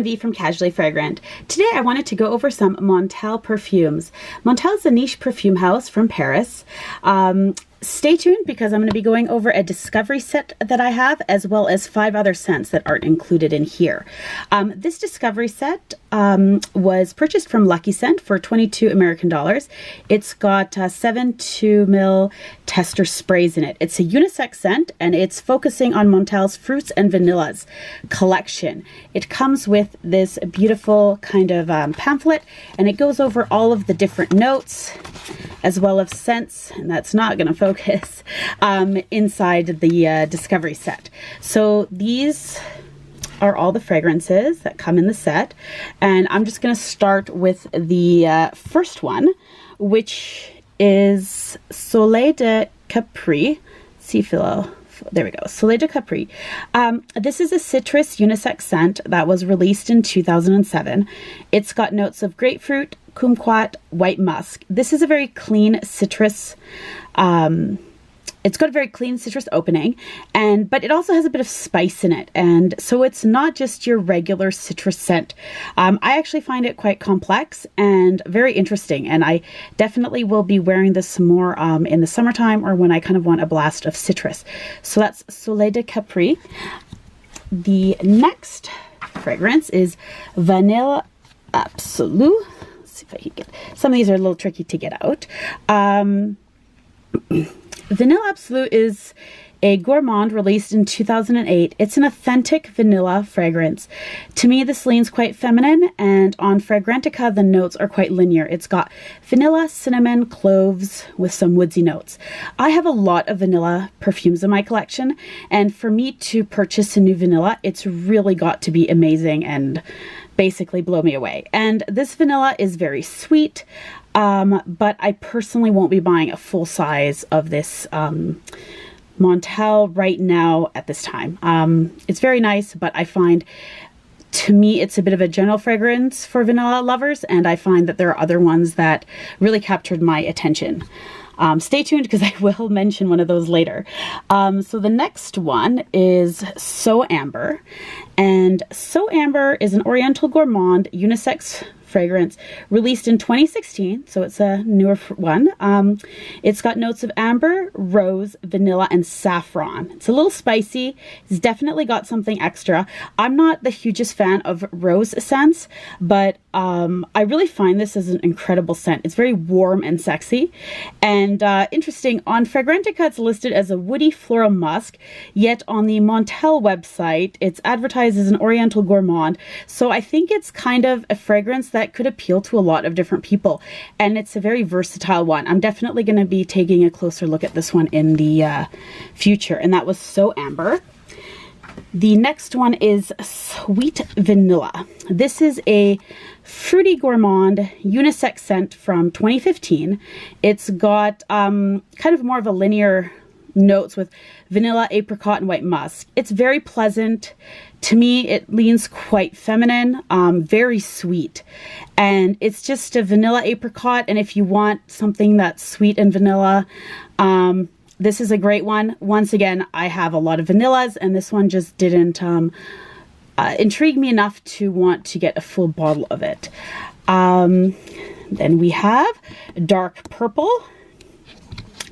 V from Casually Fragrant. Today I wanted to go over some Montale perfumes. Montale is a niche perfume house from Paris. Stay tuned because I'm going to be going over a discovery set that I have, as well as 5 other scents that aren't included in here. This discovery set was purchased from Lucky Scent for $22 American. It's got 7 2ml tester sprays in it. It's a unisex scent and it's focusing on Montale's fruits and vanillas collection. It comes with this beautiful kind of pamphlet, and it goes over all of the different notes as well as scents, and that's not going to focus inside the discovery set. So these are all the fragrances that come in the set, and I'm just going to start with the first one, which is Soleil de Capri. There we go. Soleil de Capri. This is a citrus unisex scent that was released in 2007. It's got notes of grapefruit, kumquat, white musk. This is a very clean citrus. It's got a very clean citrus opening, but it also has a bit of spice in it, and so it's not just your regular citrus scent. I actually find it quite complex and very interesting, and I definitely will be wearing this more in the summertime or when I kind of want a blast of citrus. So that's Soleil de Capri. The next fragrance is Vanille Absolu. Let's see if I can get, some of these are a little tricky to get out. Vanille Absolu is a gourmand released in 2008. It's an authentic vanilla fragrance. To me, this leans quite feminine, and on Fragrantica, the notes are quite linear. It's got vanilla, cinnamon, cloves with some woodsy notes. I have a lot of vanilla perfumes in my collection, and for me to purchase a new vanilla, it's really got to be amazing and basically blow me away. And this vanilla is very sweet, but I personally won't be buying a full size of this Montale right now at this time. It's very nice, but I find, to me, it's a bit of a general fragrance for vanilla lovers, and I find that there are other ones that really captured my attention. Stay tuned because I will mention one of those later. So the next one is So Amber, and So Amber is an Oriental Gourmand unisex fragrance released in 2016, so it's a newer one. It's got notes of amber, rose, vanilla, and saffron. It's a little spicy. It's definitely got something extra. I'm not the hugest fan of rose scents, but I really find this is an incredible scent. It's very warm and sexy, and interesting, on Fragrantica it's listed as a woody floral musk, yet on the Montale website it's advertised as an Oriental Gourmand. So I think it's kind of a fragrance that could appeal to a lot of different people, and it's a very versatile one. I'm definitely going to be taking a closer look at this one in the future, and that was So Amber. The next one is Sweet Vanilla. This is a fruity gourmand unisex scent from 2015. It's got kind of more of a linear notes with vanilla, apricot, and white musk. It's very pleasant. To me, it leans quite feminine, very sweet, and it's just a vanilla apricot. And if you want something that's sweet and vanilla, this is a great one. Once again, I have a lot of vanillas, and this one just didn't intrigue me enough to want to get a full bottle of it. Then we have Dark Purple.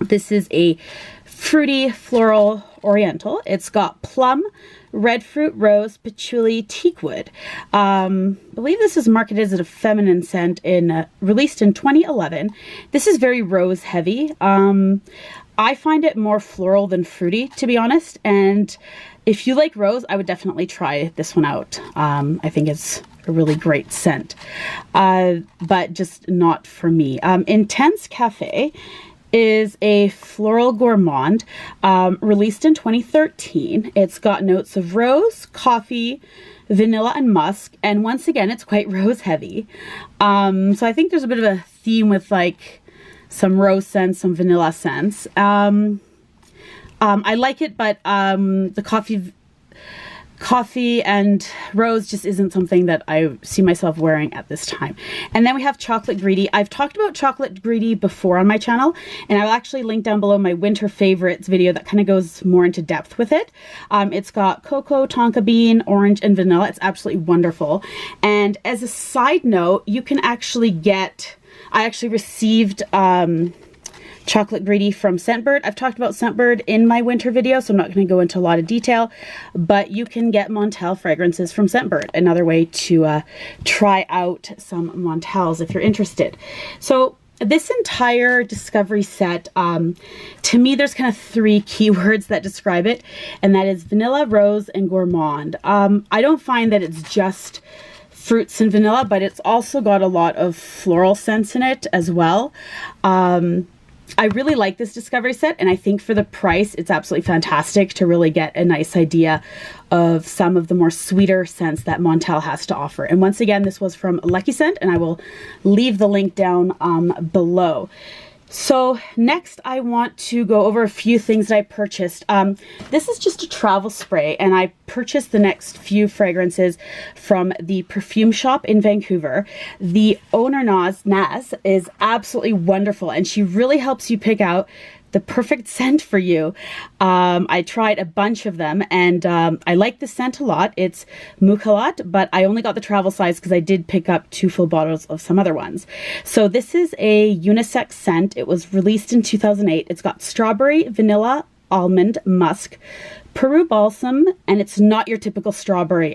This is a fruity floral oriental. It's got plum, red fruit, rose, patchouli, teakwood. I believe this is marketed as a feminine scent, released in 2011. This is very rose heavy. I find it more floral than fruity, to be honest, and if you like rose, I would definitely try this one out. I think it's a really great scent, but just not for me. Intense Cafe is a floral gourmand released in 2013. It's got notes of rose, coffee, vanilla, and musk, and once again it's quite rose heavy. So I think there's a bit of a theme with like some rose scents, some vanilla scents. I like it, but the coffee and rose just isn't something that I see myself wearing at this time. And then we have Chocolate Greedy. I've talked about Chocolate Greedy before on my channel, and I'll actually link down below my winter favorites video that kind of goes more into depth with it. It's got cocoa, tonka bean, orange, and vanilla. It's absolutely wonderful. And as a side note, you can actually get, I actually received Chocolate Greedy from Scentbird. I've talked about Scentbird in my winter video, so I'm not going to go into a lot of detail, but you can get Montale fragrances from Scentbird. Another way to try out some Montales if you're interested. So this entire discovery set, to me, there's kind of three keywords that describe it, and that is vanilla, rose, and gourmand. I don't find that it's just fruits and vanilla, but it's also got a lot of floral scents in it as well. I really like this discovery set, and I think for the price, it's absolutely fantastic to really get a nice idea of some of the more sweeter scents that Montale has to offer. And once again, this was from Lucky Scent, and I will leave the link down below. So next I want to go over a few things that I purchased. This is just a travel spray, and I purchased the next few fragrances from the Perfume shop in Vancouver. The owner Naz is absolutely wonderful, and she really helps you pick out the perfect scent for you. I tried a bunch of them, and I like the scent a lot. It's Moukalat, but I only got the travel size because I did pick up 2 full bottles of some other ones. So this is a unisex scent. It was released in 2008. It's got strawberry, vanilla, almond, musk, Peru balsam, and it's not your typical strawberry.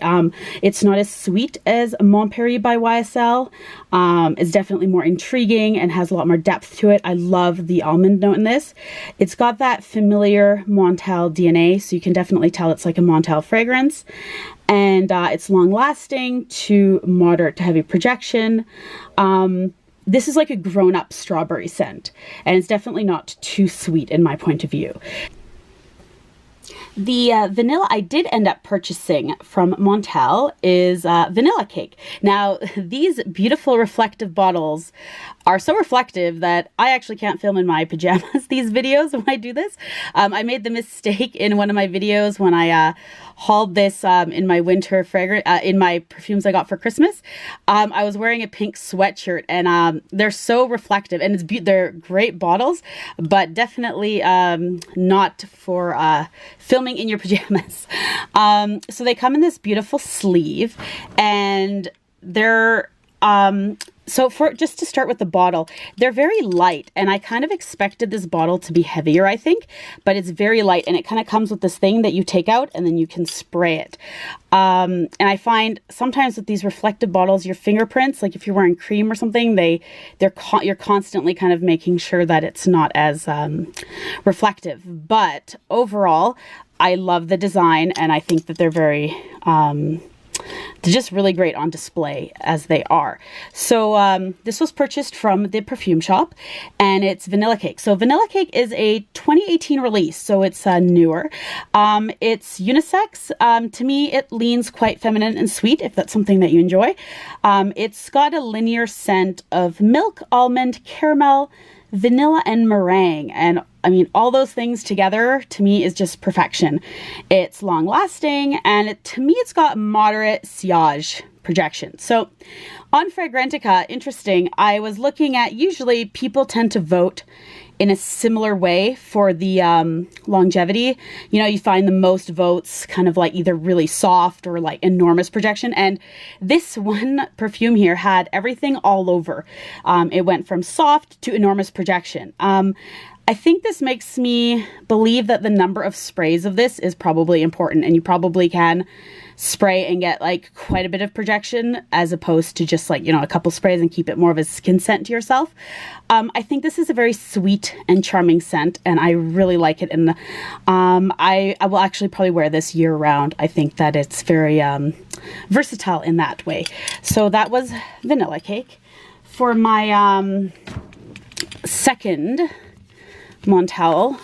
It's not as sweet as Montperry by YSL. It's definitely more intriguing and has a lot more depth to it. I love the almond note in this. It's got that familiar Montale DNA, so you can definitely tell it's like a Montale fragrance. And it's long lasting to moderate to heavy projection. This is like a grown-up strawberry scent, and it's definitely not too sweet in my point of view. The vanilla I did end up purchasing from Montale is Vanilla Cake. Now, these beautiful reflective bottles are so reflective that I actually can't film in my pajamas these videos when I do this. I made the mistake in one of my videos when I hauled this in my winter fragrance, in my perfumes I got for Christmas. I was wearing a pink sweatshirt, and they're so reflective, and they're great bottles, but definitely not for filming in your pajamas. So they come in this beautiful sleeve, and they're so just to start with the bottle, they're very light, and I kind of expected this bottle to be heavier, I think, but it's very light, and it kind of comes with this thing that you take out and then you can spray it. And I find sometimes with these reflective bottles, your fingerprints, like if you're wearing cream or something, you're constantly kind of making sure that it's not as reflective. But overall, I love the design, and I think that they're very they're just really great on display as they are. So this was purchased from the Perfume shop, and it's Vanilla Cake. So Vanilla Cake is a 2018 release, so it's newer. It's unisex. To me, it leans quite feminine and sweet, if that's something that you enjoy. It's got a linear scent of milk, almond, caramel, vanilla, and meringue, and I mean, all those things together to me is just perfection. It's long lasting, and to me it's got moderate sillage projection. So on Fragrantica, interesting, I was looking at, usually people tend to vote in a similar way for the longevity. You know, you find the most votes kind of like either really soft or like enormous projection. And this one perfume here had everything all over. It went from soft to enormous projection. I think this makes me believe that the number of sprays of this is probably important, and you probably can spray and get like quite a bit of projection as opposed to just like, you know, a couple sprays and keep it more of a skin scent to yourself. I think this is a very sweet and charming scent, and I really like it. And I will actually probably wear this year round. I think that it's very versatile in that way. So that was Vanilla Cake. For my second Montale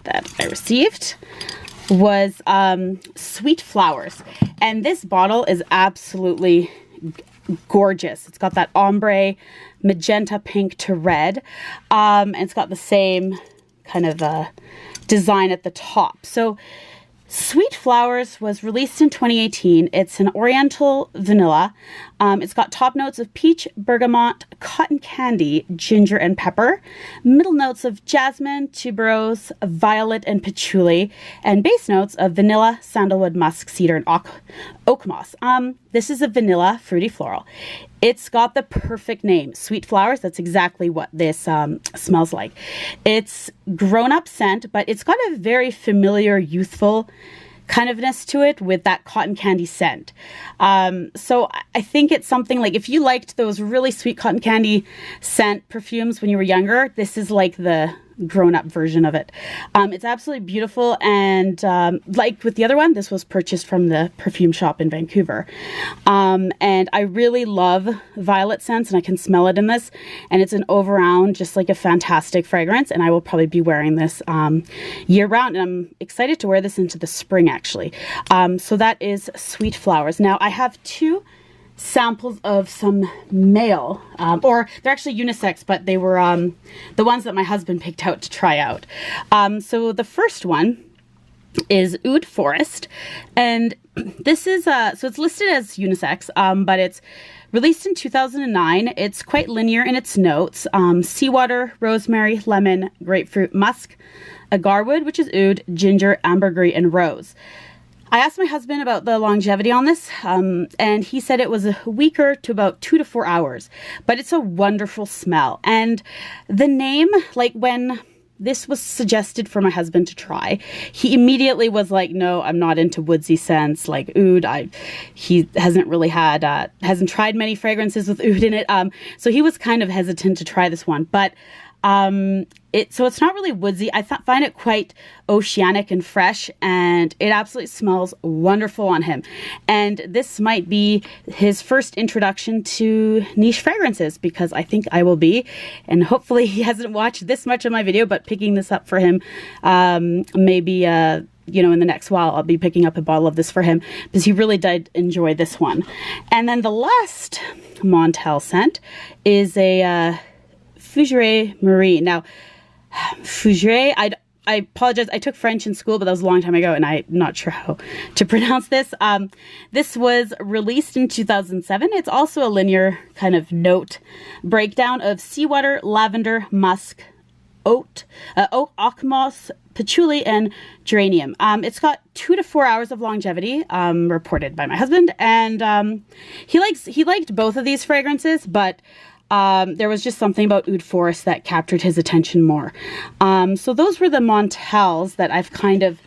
that I received was Sweet Flowers, and this bottle is absolutely gorgeous. It's got that ombre magenta pink to red, and it's got the same kind of design at the top. So Sweet Flowers was released in 2018. It's an oriental vanilla. It's got top notes of peach, bergamot, cotton candy, ginger, and pepper. Middle notes of jasmine, tuberose, violet, and patchouli. And base notes of vanilla, sandalwood, musk, cedar, and oak moss. This is a vanilla fruity floral. It's got the perfect name, Sweet Flowers. That's exactly what this smells like. It's grown-up scent, but it's got a very familiar, youthful kind ofness to it with that cotton candy scent. So I think it's something like if you liked those really sweet cotton candy scent perfumes when you were younger, this is like the grown-up version of it. It's absolutely beautiful, and like with the other one, this was purchased from the perfume shop in Vancouver. And I really love violet scents, and I can smell it in this, and it's an all-around just like a fantastic fragrance, and I will probably be wearing this year-round, and I'm excited to wear this into the spring actually. So that is Sweet Flowers. Now I have two samples of some male, or they're actually unisex, but they were the ones that my husband picked out to try out. So the first one is Oud Forest, and this is so it's listed as unisex, but it's released in 2009. It's quite linear in its notes: seawater, rosemary, lemon, grapefruit, musk, agarwood, which is oud, ginger, ambergris, and rose. I asked my husband about the longevity on this, and he said it was a weaker to about 2 to 4 hours, but it's a wonderful smell. And the name, like when this was suggested for my husband to try, he immediately was like, no, I'm not into woodsy scents like oud. He hasn't really had, hasn't tried many fragrances with oud in it. So he was kind of hesitant to try this one, but so it's not really woodsy. I find it quite oceanic and fresh, and it absolutely smells wonderful on him. And this might be his first introduction to niche fragrances, because I think I will be, and hopefully he hasn't watched this much of my video, but picking this up for him, maybe, you know, in the next while, I'll be picking up a bottle of this for him, because he really did enjoy this one. And then the last Montale scent is a Fougere Marie. Now, Fougere, I apologize. I took French in school, but that was a long time ago, and I'm not sure how to pronounce this. This was released in 2007. It's also a linear kind of note breakdown of seawater, lavender, musk, oak moss, patchouli, and geranium. It's got 2 to 4 hours of longevity, reported by my husband, and he liked both of these fragrances, but there was just something about Oud Forest that captured his attention more. So those were the Montales that I've kind of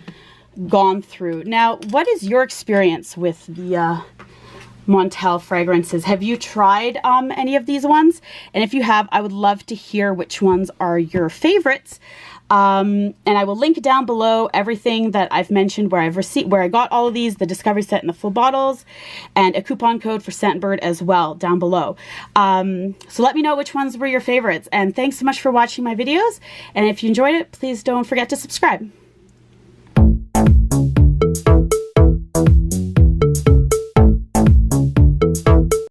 gone through. Now, what is your experience with the Montale fragrances? Have you tried any of these ones? And if you have, I would love to hear which ones are your favorites. And I will link down below everything that I've mentioned where I got all of these, the discovery set and the full bottles, and a coupon code for Scentbird as well down below. So let me know which ones were your favorites, and thanks so much for watching my videos. And if you enjoyed it, please don't forget to subscribe.